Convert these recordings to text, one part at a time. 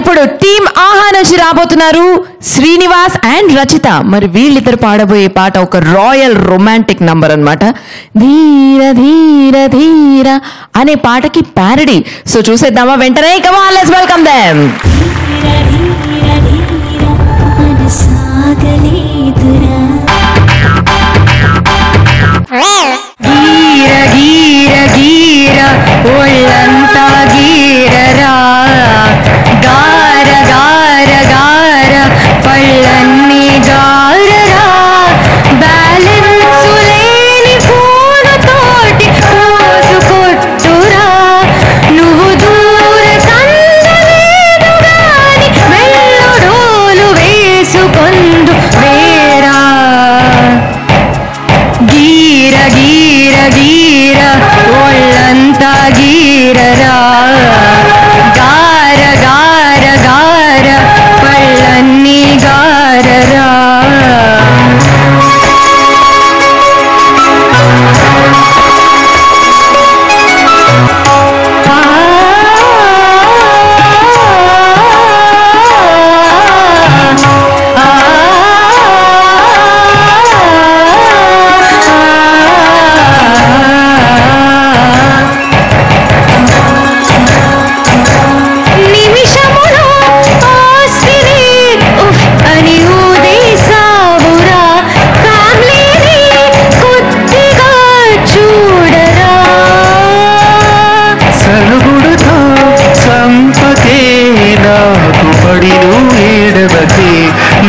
ఇప్పుడు టీమ్ ఆహా నుంచి రాబోతున్నారు శ్రీనివాస్ అండ్ రచిత. మరి వీళ్ళిద్దరు పాడబోయే పాట ఒక రాయల్ రొమాంటిక్ నంబర్ అన్నమాట. ధీర ధీర ధీర అనే పాటకి ప్యారడీ. సో చూసేద్దామా వెంటనే? Come on, let's welcome them. గీర గీర గీర ఒళ్ళంతా గీరరా, గార గార గార పళ్ళన్నీ గారరా, బ్యాలెన్స్ లేని పూలతోటి పోసు కొట్టురా, నువ్వు దూర సందలేదు గాని మెల్లడోలు వేసుకొందు వేరా. గీర గీర గీర ఒళ్ళంతా గీరరా, గార గార గార పళ్ళన్నీ గారరా.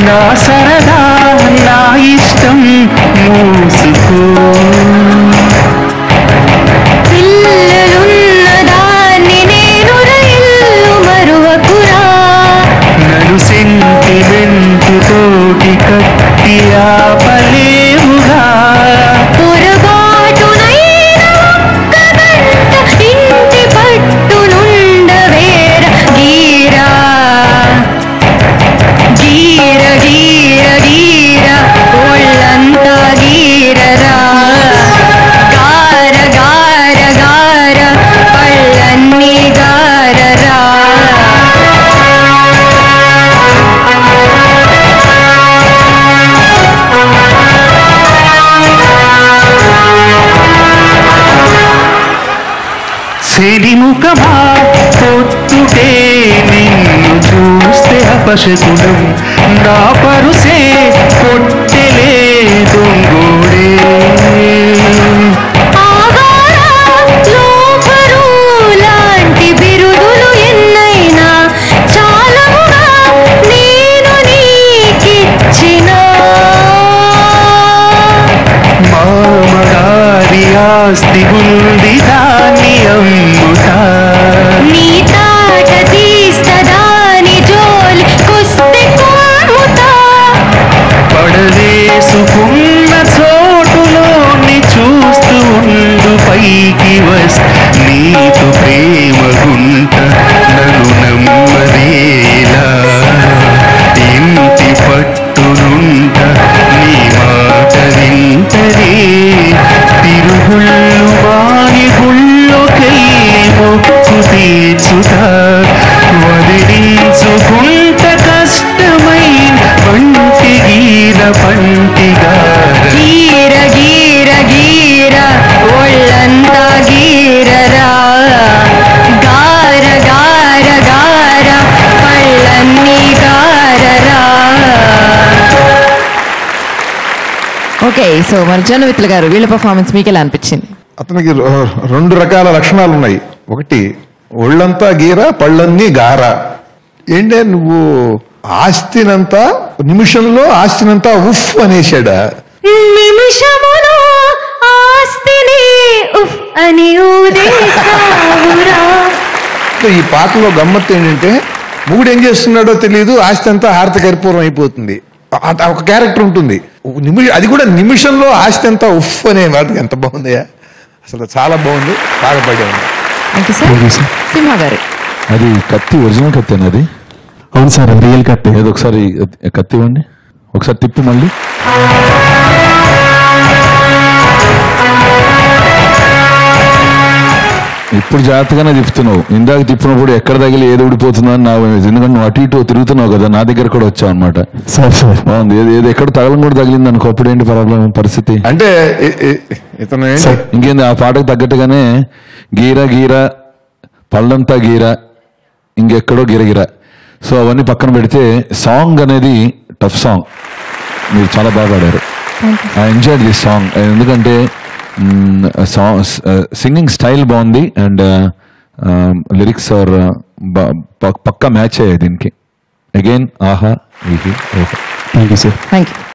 నా సరదా నా ఇష్టం మూసుకో, పిల్లలున్నదాన్ని నేను రైలు మరువకురా, నన్ను సెంటిమెంటు తోటి కట్టి ఆపలేవుగా, పొరపాటునైనా ఒక్క గంట ఇంటి పట్టునుండవేర. గీరా గీర గీర గీర ఒళ్ళంతా గీరరా, గార గార గార పళ్ళన్నీ గారరా. సిరిముఖమా పొత్తుటే నిన్ను చూస్తే అపశకునం, నా పరుసే పొట్టెలే దొంగోడే, లాంటి బిరుదులు ఎన్నైనా చాలముగా నేను నీకిచ్చిన, మామగారి ఆస్తి ఉంది దాన్ని అమ్ముతా, నీ తాట తీస్తదాని జోలి కుస్తే కోముతా, పడవేసుకున్న చోటులోని చూస్తూ ఉండు పైకి వస్తే నీకు ప్రేమ గుంట, నన్ను నమ్మదేలా ఇంటి పట్టునుంట, నీ మాట వింటదే తిరుగుళ్ళు మాని గుళ్ళోకెళ్ళి మొక్కు తీర్చుతా, వదిలించుకుంట కష్టమైన పంటి గీర పంటిగా, గీర గీర గీర ఒళ్ళంతా గీరరా, గార గార గార పళ్ళన్నీ గారరా. ఓకే, సో మరి జనవిత్ల గారు వీళ్ళ పర్ఫార్మెన్స్ మీకు ఎలా అనిపించింది? అతనికి రెండు రకాల లక్షణాలు ఉన్నాయి. ఒకటి ఒళ్ళంతా గీర పళ్ళన్నీ గార. ఏంటే నువ్వు ఆస్తినంతా నిమిషంలో ఆస్తినంతా ఉఫ్ అనేసాడా? నిమిషములో ఆస్తిని ఉఫ్ అని ఊదేశావురా. ఈ పాటలో గమ్మత్తు ఏంటంటే మూడు ఏం చేస్తున్నాడో తెలియదు, ఆస్తి అంతా హారత కర్పూరం అయిపోతుంది. ఒక క్యారెక్టర్ ఉంటుంది, అది కూడా నిమిషంలో ఆస్తి అంతా ఉఫ్ అనే వాటికి ఎంత బాగుందయా, అసలు చాలా బాగుంది, బాగా పడేది. సింహ గారు, అది కత్తి ఒరిజినల్ కత్తి అది? అవును సార్, అది రియల్ కత్తి. ఏదో ఒకసారి కత్తి ఇవ్వండి, ఒకసారి తిప్పు మళ్ళీ. ఇప్పుడు జాగ్రత్తగానే తిప్పుతున్నావు. ఇందాక తిప్పినప్పుడు ఎక్కడ తగిలి ఏది ఊడిపోతుందో అని నా ఎందుకంటే నువ్వు అటు ఇటు తిరుగుతున్నావు కదా, నా దగ్గర కూడా వచ్చావు అనమాట. బాగుంది. ఏది ఎక్కడ తగలం కూడా తగిలింది అనుకో, అప్పుడు ఏంటి ప్రాబ్లం పరిస్థితి? అంటే ఇతను ఇంకేంది ఆ పాటకు తగ్గట్టుగానే గీర గీర పళ్ళంతా గీర ఇంకెక్కడో గిరగిర. సో అవన్నీ పక్కన పెడితే సాంగ్ అనేది టఫ్ సాంగ్, మీరు చాలా బాగా పాడారు. ఐ ఎంజాయ్డ్ దిస్ సాంగ్ ఎందుకంటే సింగింగ్ స్టైల్ బాగుంది అండ్ లిరిక్స్ ఆర్ పక్కా మ్యాచ్ అయ్యాయి దీనికి. అగైన్ ఆహా, ఓహో. Thank you sir. Thank you.